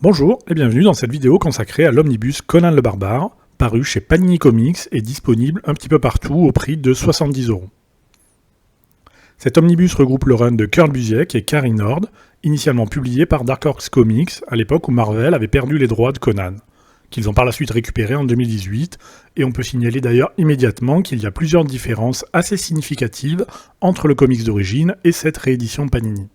Bonjour et bienvenue dans cette vidéo consacrée à l'omnibus Conan le Barbare, paru chez Panini Comics et disponible un petit peu partout au prix de 70€. Cet omnibus regroupe le run de Kurt Busiek et Cary Nord, initialement publié par Dark Horse Comics à l'époque où Marvel avait perdu les droits de Conan, qu'ils ont par la suite récupérés en 2018, et on peut signaler d'ailleurs immédiatement qu'il y a plusieurs différences assez significatives entre le comics d'origine et cette réédition Panini.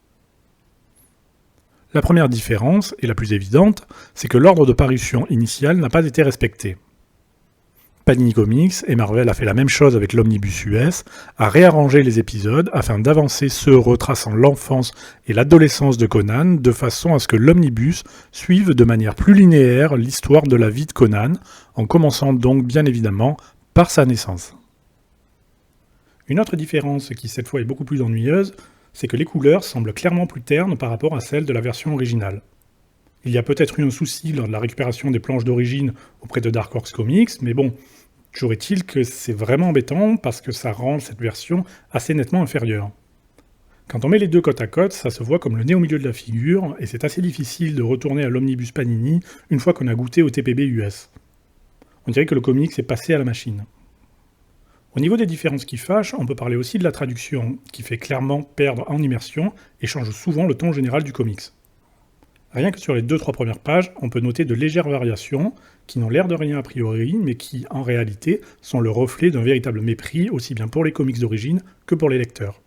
La première différence, et la plus évidente, c'est que l'ordre de parution initial n'a pas été respecté. Panini Comics, et Marvel a fait la même chose avec l'Omnibus US, a réarrangé les épisodes afin d'avancer ceux retraçant l'enfance et l'adolescence de Conan de façon à ce que l'Omnibus suive de manière plus linéaire l'histoire de la vie de Conan, en commençant donc bien évidemment par sa naissance. Une autre différence qui cette fois est beaucoup plus ennuyeuse, c'est que les couleurs semblent clairement plus ternes par rapport à celles de la version originale. Il y a peut-être eu un souci lors de la récupération des planches d'origine auprès de Dark Horse Comics, mais bon, toujours est-il que c'est vraiment embêtant parce que ça rend cette version assez nettement inférieure. Quand on met les deux côte à côte, ça se voit comme le nez au milieu de la figure, et c'est assez difficile de retourner à l'omnibus Panini une fois qu'on a goûté au TPB US. On dirait que le comics est passé à la machine. Au niveau des différences qui fâchent, on peut parler aussi de la traduction, qui fait clairement perdre en immersion et change souvent le ton général du comics. Rien que sur les 2-3 premières pages, on peut noter de légères variations, qui n'ont l'air de rien a priori, mais qui, en réalité, sont le reflet d'un véritable mépris, aussi bien pour les comics d'origine que pour les lecteurs.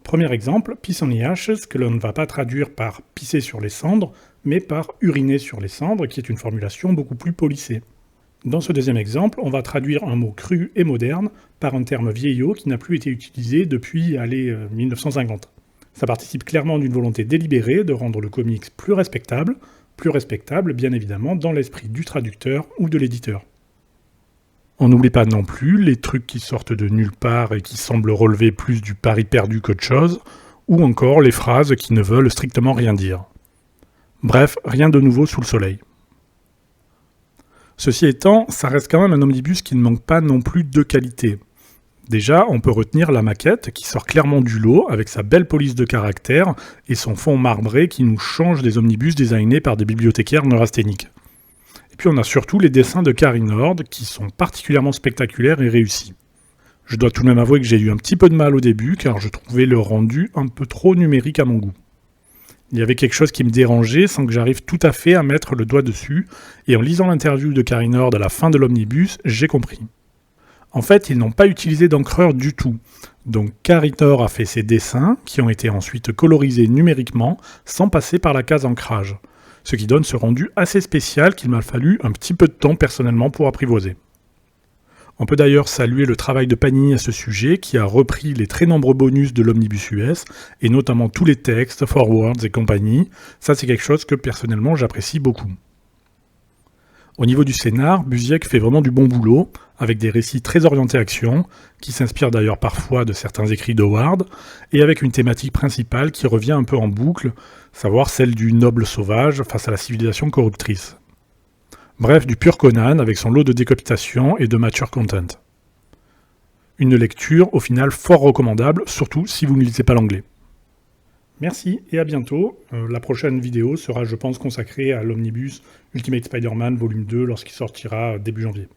Premier exemple, Piss on the Ashes, que l'on ne va pas traduire par « pisser sur les cendres », mais par « uriner sur les cendres », qui est une formulation beaucoup plus polissée. Dans ce deuxième exemple, on va traduire un mot cru et moderne par un terme vieillot qui n'a plus été utilisé depuis 1950. Ça participe clairement d'une volonté délibérée de rendre le comics plus respectable bien évidemment dans l'esprit du traducteur ou de l'éditeur. On n'oublie pas non plus les trucs qui sortent de nulle part et qui semblent relever plus du pari perdu qu'autre chose, ou encore les phrases qui ne veulent strictement rien dire. Bref, rien de nouveau sous le soleil. Ceci étant, ça reste quand même un omnibus qui ne manque pas non plus de qualité. Déjà, on peut retenir la maquette qui sort clairement du lot avec sa belle police de caractère et son fond marbré qui nous change des omnibus designés par des bibliothécaires neurasthéniques. Et puis on a surtout les dessins de Cary Nord qui sont particulièrement spectaculaires et réussis. Je dois tout de même avouer que j'ai eu un petit peu de mal au début car je trouvais le rendu un peu trop numérique à mon goût. Il y avait quelque chose qui me dérangeait sans que j'arrive tout à fait à mettre le doigt dessus, et en lisant l'interview de Cary Nord à la fin de l'omnibus, j'ai compris. En fait, ils n'ont pas utilisé d'encreur du tout, donc Cary Nord a fait ses dessins, qui ont été ensuite colorisés numériquement, sans passer par la case ancrage, ce qui donne ce rendu assez spécial qu'il m'a fallu un petit peu de temps personnellement pour apprivoiser. On peut d'ailleurs saluer le travail de Panini à ce sujet, qui a repris les très nombreux bonus de l'Omnibus US, et notamment tous les textes, forwards et compagnie. Ça, c'est quelque chose que personnellement j'apprécie beaucoup. Au niveau du scénar, Busiek fait vraiment du bon boulot, avec des récits très orientés action, qui s'inspirent d'ailleurs parfois de certains écrits d'Howard, et avec une thématique principale qui revient un peu en boucle, savoir celle du noble sauvage face à la civilisation corruptrice. Bref, du pur Conan avec son lot de décapitation et de mature content. Une lecture au final fort recommandable, surtout si vous ne lisez pas l'anglais. Merci et à bientôt. La prochaine vidéo sera, je pense, consacrée à l'Omnibus Ultimate Spider-Man volume 2 lorsqu'il sortira début janvier.